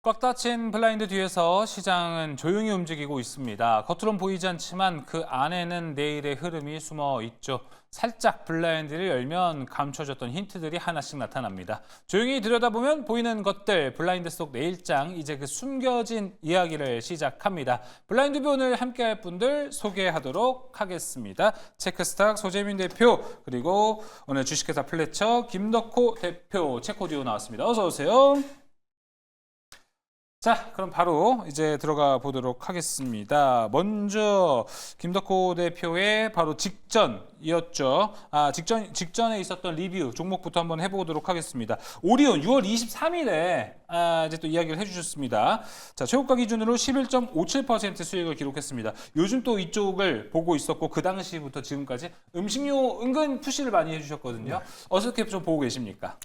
꽉 닫힌 블라인드 뒤에서 시장은 조용히 움직이고 있습니다. 겉으론 보이지 않지만 그 안에는 내일의 흐름이 숨어 있죠. 살짝 블라인드를 열면 감춰졌던 힌트들이 하나씩 나타납니다. 조용히 들여다보면 보이는 것들, 블라인드 속 내일장, 이제 그 숨겨진 이야기를 시작합니다. 블라인드 뷰 오늘 함께할 분들 소개하도록 하겠습니다. 체크스탁 소재민 대표, 그리고 오늘 주식회사 플래처 김덕호 대표, 체코듀오 나왔습니다. 어서 오세요. 자, 그럼 바로 이제 들어가 보도록 하겠습니다. 먼저 김덕호 대표의 바로 직전이었죠. 직전에 있었던 리뷰 종목부터 한번 해보도록 하겠습니다. 오리온 6월 23일에 이제 또 이야기를 해주셨습니다. 자, 최고가 기준으로 11.57% 수익을 기록했습니다. 요즘 또 이쪽을 보고 있었고 그 당시부터 지금까지 음식료 은근 푸시를 많이 해주셨거든요. 어떻게 좀 보고 계십니까?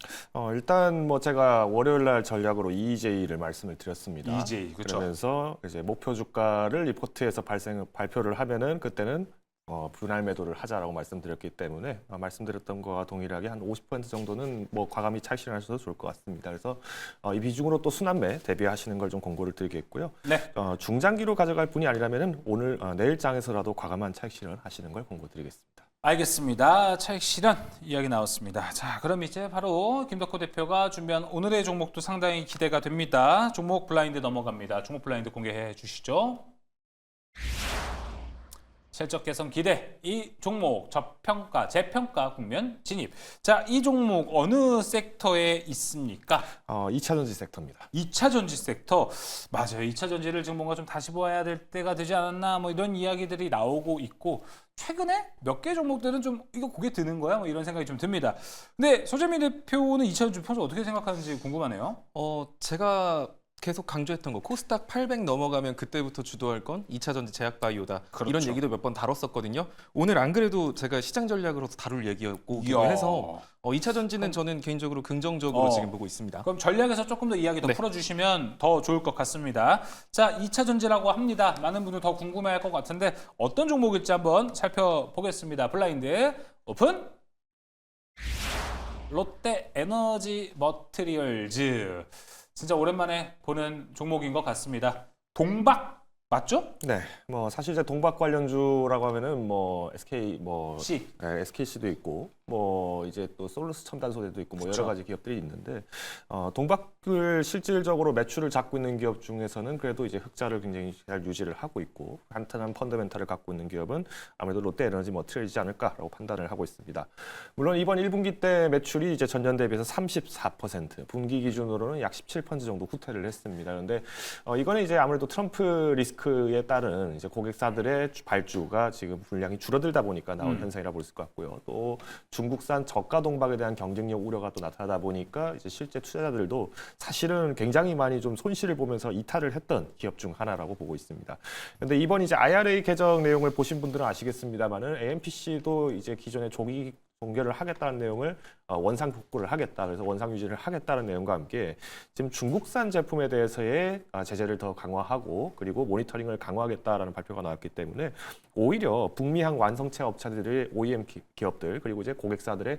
일단 뭐 제가 월요일 날 전략으로 EJ를 말씀을 드렸습니다. EJ, 그렇죠. 그러면서 이제 목표 주가를 리포트에서 발표를 하면은 그때는 분할 매도를 하자라고 말씀드렸기 때문에 말씀드렸던 거와 동일하게 한 50% 정도는 뭐 과감히 차익 실현하셔도 좋을 것 같습니다. 그래서 이 비중으로 또 순환매 대비하시는 걸 좀 권고를 드리겠고요. 네. 중장기로 가져갈 분이 아니라면은 오늘 내일 장에서라도 과감한 차익 실현하시는 걸 권고드리겠습니다. 알겠습니다. 차익 실현 이야기 나왔습니다. 자, 그럼 이제 바로 김덕호 대표가 준비한 오늘의 종목도 상당히 기대가 됩니다. 종목 블라인드 넘어갑니다. 종목 블라인드 공개해 주시죠. 실적 개선 기대, 이 종목 저평가, 재평가 국면 진입. 자, 이 종목 어느 섹터에 있습니까? 2차 전지 섹터입니다. 2차 전지 섹터. 맞아요. 2차 전지를 지금 뭔가 좀 다시 보아야 될 때가 되지 않았나 뭐 이런 이야기들이 나오고 있고 최근에 몇 개 종목들은 좀 이거 고개 드는 거야? 뭐 이런 생각이 좀 듭니다. 근데 소재민 대표는 2차 전지 평소 어떻게 생각하는지 궁금하네요. 제가 계속 강조했던 거 코스닥 800 넘어가면 그때부터 주도할 건 2차 전지 제약바이오다. 그렇죠. 이런 얘기도 몇 번 다뤘었거든요. 오늘 안 그래도 제가 시장 전략으로 다룰 얘기였고 이야. 해서 2차 전지는 저는 개인적으로 긍정적으로 지금 보고 있습니다. 그럼 전략에서 조금 더 이야기 더 네. 풀어주시면 더 좋을 것 같습니다. 자, 2차 전지라고 합니다. 많은 분들 더 궁금해할 것 같은데 어떤 종목일지 한번 살펴보겠습니다. 블라인드 오픈. 롯데 에너지 머티리얼즈. 진짜 오랜만에 보는 종목인 것 같습니다. 동박 맞죠? 네, 뭐 사실 이제 동박 관련주라고 하면은 뭐 C. SKC도 있고 뭐 이제 또 솔루스 첨단 소재도 있고 뭐 그쵸. 여러 가지 기업들이 있는데 동박을 실질적으로 매출을 잡고 있는 기업 중에서는 그래도 이제 흑자를 굉장히 잘 유지를 하고 있고 탄탄한 펀더멘탈을 갖고 있는 기업은 아무래도 롯데에너지 머티리얼이지 않을까라고 판단을 하고 있습니다. 물론 이번 1분기 때 매출이 이제 전년 대비해서 34%, 분기 기준으로는 약 17% 정도 후퇴를 했습니다. 그런데 이거는 이제 아무래도 트럼프 리스크에 따른 이제 고객사들의 발주가 지금 분량이 줄어들다 보니까 나온 현상이라 볼 수 같고요. 또 중국산 저가 동박에 대한 경쟁력 우려가 또 나타나다 보니까 이제 실제 투자자들도 사실은 굉장히 많이 좀 손실을 보면서 이탈을 했던 기업 중 하나라고 보고 있습니다. 그런데 이번 이제 IRA 개정 내용을 보신 분들은 아시겠습니다만은 AMPC도 이제 기존의 조기 종결을 하겠다는 내용을 원상 복구를 하겠다. 그래서 원상 유지를 하겠다는 내용과 함께 지금 중국산 제품에 대해서의 제재를 더 강화하고 그리고 모니터링을 강화하겠다라는 발표가 나왔기 때문에 오히려 북미향 완성체 업체들의 OEM 기업들 그리고 이제 고객사들의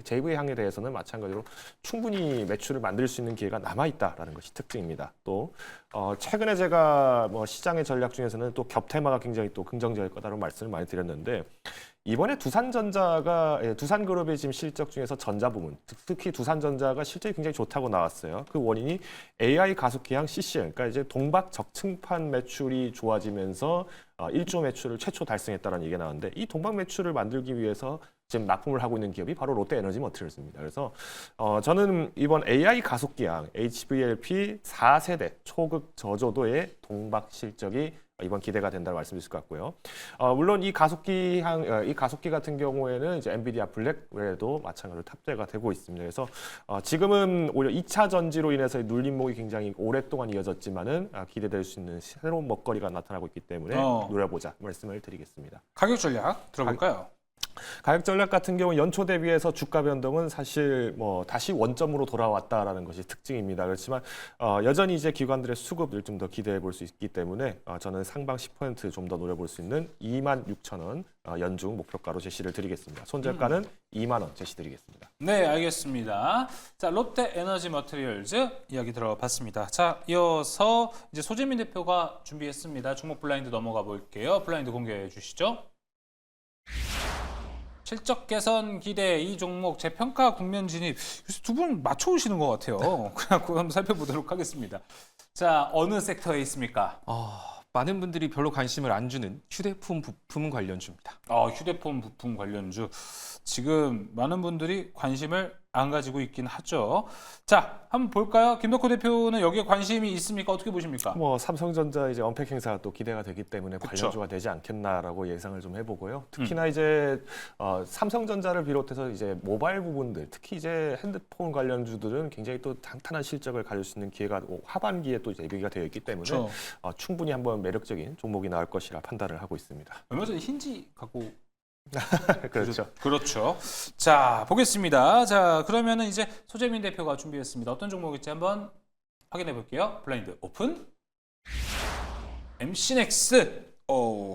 JV향에 대해서는 마찬가지로 충분히 매출을 만들 수 있는 기회가 남아 있다라는 것이 특징입니다. 또 최근에 제가 뭐 시장의 전략 중에서는 또 겹테마가 굉장히 또 긍정적일 거다라는 말씀을 많이 드렸는데 이번에 두산그룹의 지금 실적 중에서 전자 부문, 특히 두산전자가 실적이 굉장히 좋다고 나왔어요. 그 원인이 AI 가속기향 CCL, 그러니까 이제 동박 적층판 매출이 좋아지면서 1조 매출을 최초 달성했다는 얘기가 나왔는데 이 동박 매출을 만들기 위해서 지금 납품을 하고 있는 기업이 바로 롯데에너지 머티리얼즈입니다. 그래서 저는 이번 AI 가속기향 HVLP 4세대 초극 저조도의 동박 실적이 이번 기대가 된다고 말씀드릴 수 같고요. 물론 이 가속기 같은 경우에는 이제 엔비디아 블랙웰도 마찬가지로 탑재가 되고 있습니다. 그래서 지금은 오히려 2차 전지로 인해서 눌림목이 굉장히 오랫동안 이어졌지만은 기대될 수 있는 새로운 먹거리가 나타나고 있기 때문에 노려보자 말씀을 드리겠습니다. 가격 전략 들어볼까요? 가격 전략 같은 경우 연초 대비해서 주가 변동은 사실 뭐 다시 원점으로 돌아왔다라는 것이 특징입니다. 그렇지만 여전히 이제 기관들의 수급을 좀 더 기대해 볼 수 있기 때문에 저는 상방 10% 좀 더 노려볼 수 있는 26,000원 연중 목표가로 제시를 드리겠습니다. 손절가는 2만 원 제시드리겠습니다. 네, 알겠습니다. 자, 롯데 에너지 머티리얼즈 이야기 들어봤습니다. 자, 이어서 이제 소재민 대표가 준비했습니다. 종목 블라인드 넘어가 볼게요. 블라인드 공개해 주시죠. 실적 개선 기대 이 종목 재평가 국면 진입 두 분 맞춰오시는 것 같아요. 그냥 그거 한번 살펴보도록 하겠습니다. 자, 어느 섹터에 있습니까? 많은 분들이 별로 관심을 안 주는 휴대폰 부품 관련주입니다. 휴대폰 부품 관련주. 지금 많은 분들이 관심을 안 가지고 있긴 하죠. 자, 한번 볼까요? 김덕호 대표는 여기에 관심이 있습니까? 어떻게 보십니까? 뭐 삼성전자 이제 언팩 행사가 또 기대가 되기 때문에 그쵸. 관련주가 되지 않겠나라고 예상을 좀 해보고요. 특히나 이제 삼성전자를 비롯해서 이제 모바일 부분들, 특히 이제 핸드폰 관련주들은 굉장히 또 탄탄한 실적을 가질 수 있는 기회가 하반기에 또 예비가 되어 있기 때문에 그렇죠. 충분히 한번 매력적인 종목이 나올 것이라 판단을 하고 있습니다. 얼마 전에 힌지 갖고 그렇죠. 그렇죠. 자, 보겠습니다. 자, 그러면은 이제 소재민 대표가 준비했습니다. 어떤 종목일지 한번 확인해 볼게요. 블라인드 오픈. MC넥스.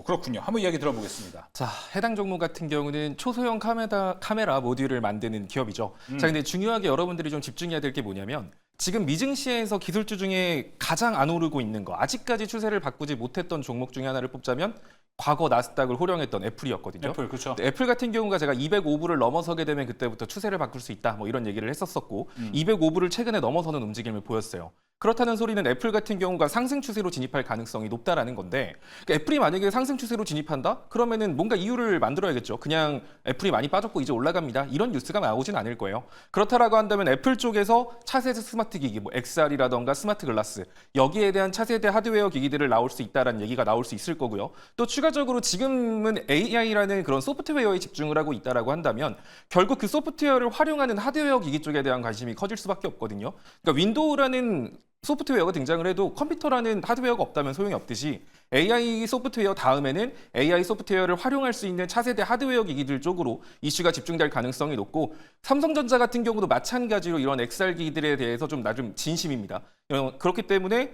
그렇군요. 한번 이야기 들어보겠습니다. 자, 해당 종목 같은 경우는 초소형 카메라 모듈을 만드는 기업이죠. 자, 근데 중요하게 여러분들이 좀 집중해야 될 게 뭐냐면 지금 미증시에서 기술주 중에 가장 안 오르고 있는 거, 아직까지 추세를 바꾸지 못했던 종목 중에 하나를 뽑자면 과거 나스닥을 호령했던 애플이었거든요. 애플, 그렇죠. 애플 같은 경우가 제가 205불을 넘어서게 되면 그때부터 추세를 바꿀 수 있다, 뭐 이런 얘기를 했었었고 205불을 최근에 넘어서는 움직임을 보였어요. 그렇다는 소리는 애플 같은 경우가 상승 추세로 진입할 가능성이 높다라는 건데, 그러니까 애플이 만약에 상승 추세로 진입한다? 그러면은 뭔가 이유를 만들어야겠죠. 그냥 애플이 많이 빠졌고 이제 올라갑니다, 이런 뉴스가 나오진 않을 거예요. 그렇다라고 한다면 애플 쪽에서 차세대 스마트 기기, 뭐 XR이라던가 스마트 글라스, 여기에 대한 차세대 하드웨어 기기들을 나올 수 있다라는 얘기가 나올 수 있을 거고요. 또 추가적으로 지금은 AI라는 그런 소프트웨어에 집중을 하고 있다라고 한다면 결국 그 소프트웨어를 활용하는 하드웨어 기기 쪽에 대한 관심이 커질 수밖에 없거든요. 그러니까 윈도우라는 소프트웨어가 등장을 해도 컴퓨터라는 하드웨어가 없다면 소용이 없듯이 AI 소프트웨어 다음에는 AI 소프트웨어를 활용할 수 있는 차세대 하드웨어 기기들 쪽으로 이슈가 집중될 가능성이 높고, 삼성전자 같은 경우도 마찬가지로 이런 XR 기기들에 대해서 좀 진심입니다. 그렇기 때문에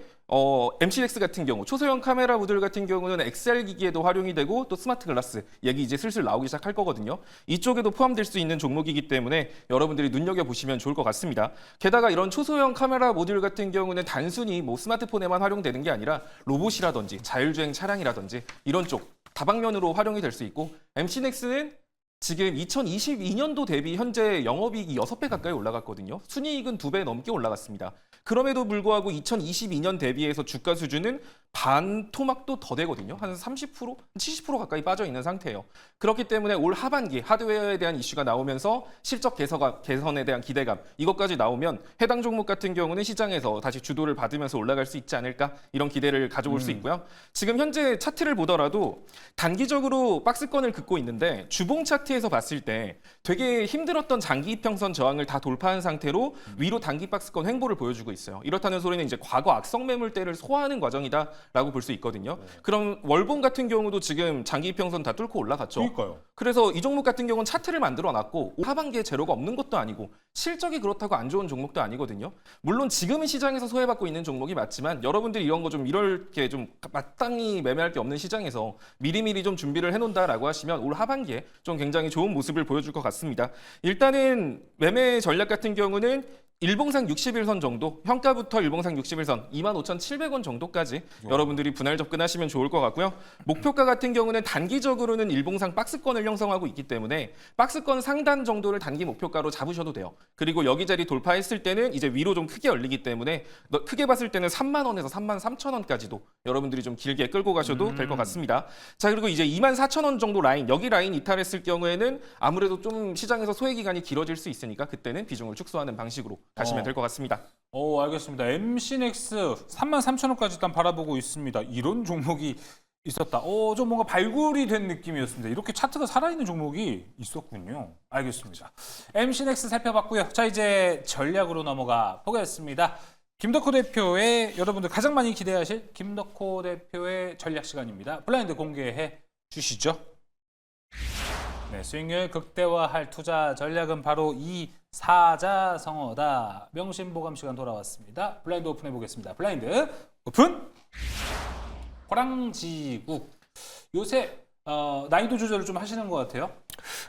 MCX 같은 경우 초소형 카메라 모듈 같은 경우는 XR 기기에도 활용이 되고 또 스마트 글라스 얘기 이제 슬슬 나오기 시작할 거거든요. 이쪽에도 포함될 수 있는 종목이기 때문에 여러분들이 눈여겨보시면 좋을 것 같습니다. 게다가 이런 초소형 카메라 모듈 같은 경우는 단순히 뭐 스마트폰에만 활용되는 게 아니라 로봇이라든지 자율주행 차량이라든지 이런 쪽 다방면으로 활용이 될 수 있고, MC넥스는 지금 2022년도 대비 현재 영업이익이 6배 가까이 올라갔거든요. 순이익은 2배 넘게 올라갔습니다. 그럼에도 불구하고 2022년 대비해서 주가 수준은 반 토막도 더 되거든요. 한 30%, 70% 가까이 빠져 있는 상태예요. 그렇기 때문에 올 하반기 하드웨어에 대한 이슈가 나오면서 실적 개선에 대한 기대감, 이것까지 나오면 해당 종목 같은 경우는 시장에서 다시 주도를 받으면서 올라갈 수 있지 않을까, 이런 기대를 가져올 수 있고요. 지금 현재 차트를 보더라도 단기적으로 박스권을 긋고 있는데 주봉 차트에서 봤을 때 되게 힘들었던 장기 이평선 저항을 다 돌파한 상태로 위로 단기 박스권 횡보를 보여주고 있어요. 이렇다는 소리는 이제 과거 악성 매물대를 소화하는 과정이다라고 볼 수 있거든요. 그럼 월봉 같은 경우도 지금 장기 이평선 다 뚫고 올라갔죠. 그러니까요. 그래서 이 종목 같은 경우는 차트를 만들어 놨고 하반기에 재료가 없는 것도 아니고 실적이 그렇다고 안 좋은 종목도 아니거든요. 물론 지금은 시장에서 소외받고 있는 종목이 맞지만 여러분들이 이런 거 좀 이렇게 좀 마땅히 매매할 게 없는 시장에서 미리미리 좀 준비를 해놓는다라고 하시면 올 하반기에 좀 굉장히 좋은 모습을 보여줄 것 같습니다. 일단은 매매 전략 같은 경우는 일봉상 60일선 정도, 현가부터 일봉상 60일선 25,700원 정도까지 여러분들이 분할 접근하시면 좋을 것 같고요. 목표가 같은 경우는 단기적으로는 일봉상 박스권을 형성하고 있기 때문에 박스권 상단 정도를 단기 목표가로 잡으셔도 돼요. 그리고 여기 자리 돌파했을 때는 이제 위로 좀 크게 열리기 때문에 크게 봤을 때는 3만 원에서 33,000원까지도 여러분들이 좀 길게 끌고 가셔도 될 것 같습니다. 자, 그리고 이제 24,000원 정도 라인, 여기 라인 이탈했을 경우에는 아무래도 좀 시장에서 소외 기간이 길어질 수 있으니까 그때는 비중을 축소하는 방식으로 가시면 될 것 같습니다. 알겠습니다. MC넥스 33,000원까지 일단 바라보고 있습니다. 이런 종목이 있었다. 좀 뭔가 발굴이 된 느낌이었습니다. 이렇게 차트가 살아있는 종목이 있었군요. 알겠습니다. MC넥스 살펴봤고요. 자, 이제 전략으로 넘어가 보겠습니다. 김덕호 대표의 여러분들 가장 많이 기대하실 김덕호 대표의 전략 시간입니다. 블라인드 공개해 주시죠. 네, 수익률 극대화할 투자 전략은 바로 이 사자성어다. 명심보감 시간 돌아왔습니다. 블라인드 오픈해 보겠습니다. 블라인드 오픈. 호랑지국 요새 난이도 조절을 좀 하시는 것 같아요.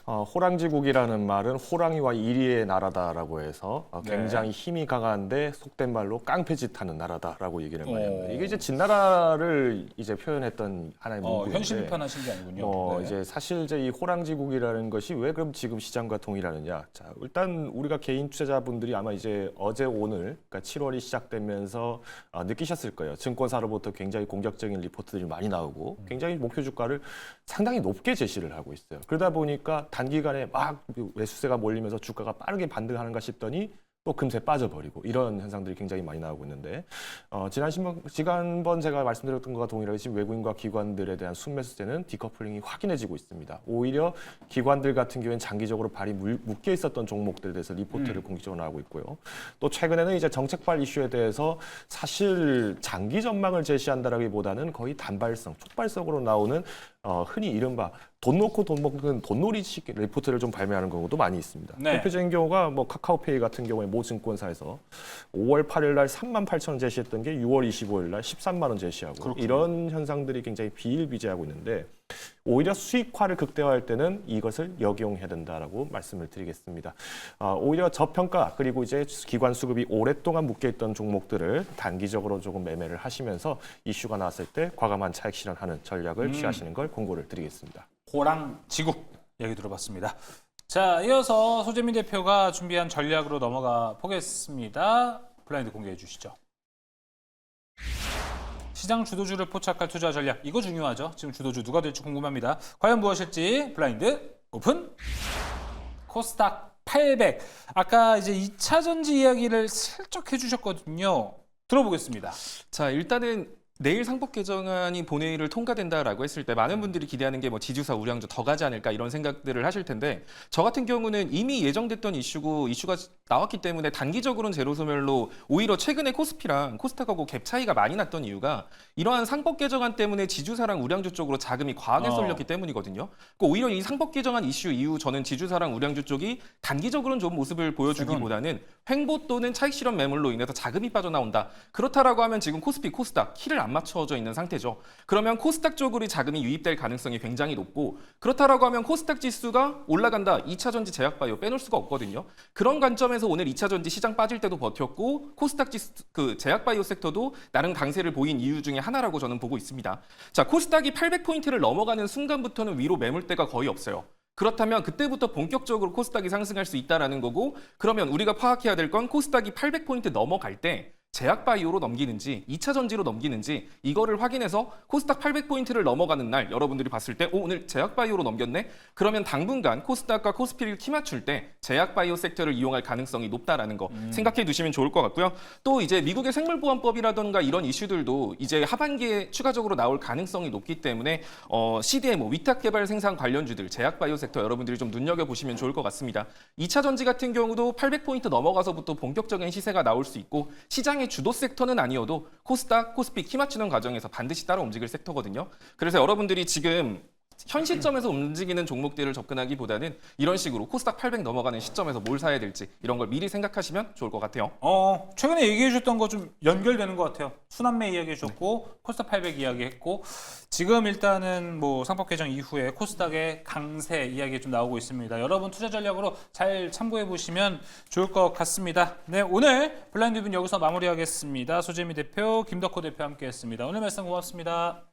호랑지국이라는 말은 호랑이와 이리의 나라다라고 해서 네. 굉장히 힘이 강한데 속된 말로 깡패짓하는 나라다라고 얘기를 많이 합니다. 오. 이게 이제 진나라를 이제 표현했던 하나의 문구인데 현실 편하신 게 아니군요. 네. 이제 사실 이제 이 호랑지국이라는 것이 왜 그럼 지금 시장과 동일하느냐? 자, 일단 우리가 개인 투자자분들이 아마 이제 어제 오늘 그러니까 7월이 시작되면서 느끼셨을 거예요. 증권사로부터 굉장히 공격적인 리포트들이 많이 나오고 굉장히 목표 주가를 상당히 높게 제시를 하고 있어요. 그러다 보니까 단기간에 막 매수세가 몰리면서 주가가 빠르게 반등하는가 싶더니 또 금세 빠져버리고 이런 현상들이 굉장히 많이 나오고 있는데 지난번 제가 말씀드렸던 것과 동일하게 지금 외국인과 기관들에 대한 순매수세는 디커플링이 확인해지고 있습니다. 오히려 기관들 같은 경우에는 장기적으로 발이 묶여 있었던 종목들에 대해서 리포트를 공식적으로 나오고 있고요. 또 최근에는 이제 정책발 이슈에 대해서 사실 장기 전망을 제시한다라기보다는 거의 단발성, 촉발성으로 나오는 흔히 이른바 돈 놓고 돈 먹는 돈놀이식 리포트를 좀 발매하는 경우도 많이 있습니다. 네. 대표적인 경우가 뭐 카카오페이 같은 경우에 모 증권사에서 5월 8일 날 38,000원 제시했던 게 6월 25일 날 13만 원 제시하고 그렇군요. 이런 현상들이 굉장히 비일비재하고 있는데 오히려 수익화를 극대화할 때는 이것을 역용해야 된다라고 말씀을 드리겠습니다. 오히려 저평가 그리고 이제 기관 수급이 오랫동안 묶여있던 종목들을 단기적으로 조금 매매를 하시면서 이슈가 나왔을 때 과감한 차익 실현하는 전략을 취하시는 걸 공고를 드리겠습니다. 호랑지국 얘기 들어봤습니다. 자, 이어서 소재민 대표가 준비한 전략으로 넘어가 보겠습니다. 블라인드 공개해 주시죠. 시장 주도주를 포착할 투자 전략. 이거 중요하죠. 지금 주도주 누가 될지 궁금합니다. 과연 무엇일지 블라인드 오픈. 코스닥 800. 아까 이제 2차 전지 이야기를 슬쩍 해주셨거든요. 들어보겠습니다. 자, 일단은 내일 상법 개정안이 본회의를 통과된다라고 했을 때 많은 분들이 기대하는 게 뭐 지주사 우량주 더 가지 않을까 이런 생각들을 하실 텐데 저 같은 경우는 이미 예정됐던 이슈가 나왔기 때문에 단기적으로는 제로 소멸로 오히려 최근에 코스피랑 코스닥하고 갭 차이가 많이 났던 이유가 이러한 상법 개정안 때문에 지주사랑 우량주 쪽으로 자금이 과하게 쏠렸기 때문이거든요. 그러니까 오히려 이 상법 개정안 이슈 이후 저는 지주사랑 우량주 쪽이 단기적으로는 좋은 모습을 보여주기보다는 횡보 또는 차익 실현 매물로 인해서 자금이 빠져나온다. 그렇다라고 하면 지금 코스피, 코스닥 키를 안 맞춰져 있는 상태죠. 그러면 코스닥 쪽으로 자금이 유입될 가능성이 굉장히 높고 그렇다라고 하면 코스닥 지수가 올라간다. 2차 전지 제약바이오 빼놓을 수가 없거든요. 그런 관점에서 오늘 2차 전지 시장 빠질 때도 버텼고 코스닥 지수 제약바이오 섹터도 나름 강세를 보인 이유 중에 하나라고 저는 보고 있습니다. 자, 코스닥이 800포인트를 넘어가는 순간부터는 위로 매물대가 거의 없어요. 그렇다면 그때부터 본격적으로 코스닥이 상승할 수 있다라는 거고 그러면 우리가 파악해야 될 건 코스닥이 800포인트 넘어갈 때 제약바이오로 넘기는지 2차 전지로 넘기는지 이거를 확인해서 코스닥 800포인트를 넘어가는 날 여러분들이 봤을 때 오늘 제약바이오로 넘겼네? 그러면 당분간 코스닥과 코스피를 키 맞출 때 제약바이오 섹터를 이용할 가능성이 높다라는 거 생각해 두시면 좋을 것 같고요. 또 이제 미국의 생물보안법이라던가 이런 이슈들도 이제 하반기에 추가적으로 나올 가능성이 높기 때문에 CDMO, 위탁개발 생산 관련주들 제약바이오 섹터 여러분들이 좀 눈여겨보시면 좋을 것 같습니다. 2차 전지 같은 경우도 800포인트 넘어가서부터 본격적인 시세가 나올 수 있고 시장의 주도 섹터는 아니어도 코스닥, 코스피 키 맞추는 과정에서 반드시 따라 움직일 섹터거든요. 그래서 여러분들이 지금 현 시점에서 움직이는 종목들을 접근하기보다는 이런 식으로 코스닥 800 넘어가는 시점에서 뭘 사야 될지 이런 걸 미리 생각하시면 좋을 것 같아요. 최근에 얘기해 주셨던 거 좀 연결되는 것 같아요. 순환매 이야기해 주셨고 코스닥 800 이야기했고 지금 일단은 뭐 상법 개정 이후에 코스닥의 강세 이야기 좀 나오고 있습니다. 여러분 투자 전략으로 잘 참고해 보시면 좋을 것 같습니다. 네, 오늘 블라인드 뷰는 여기서 마무리하겠습니다. 소재미 대표, 김덕호 대표 함께했습니다. 오늘 말씀 고맙습니다.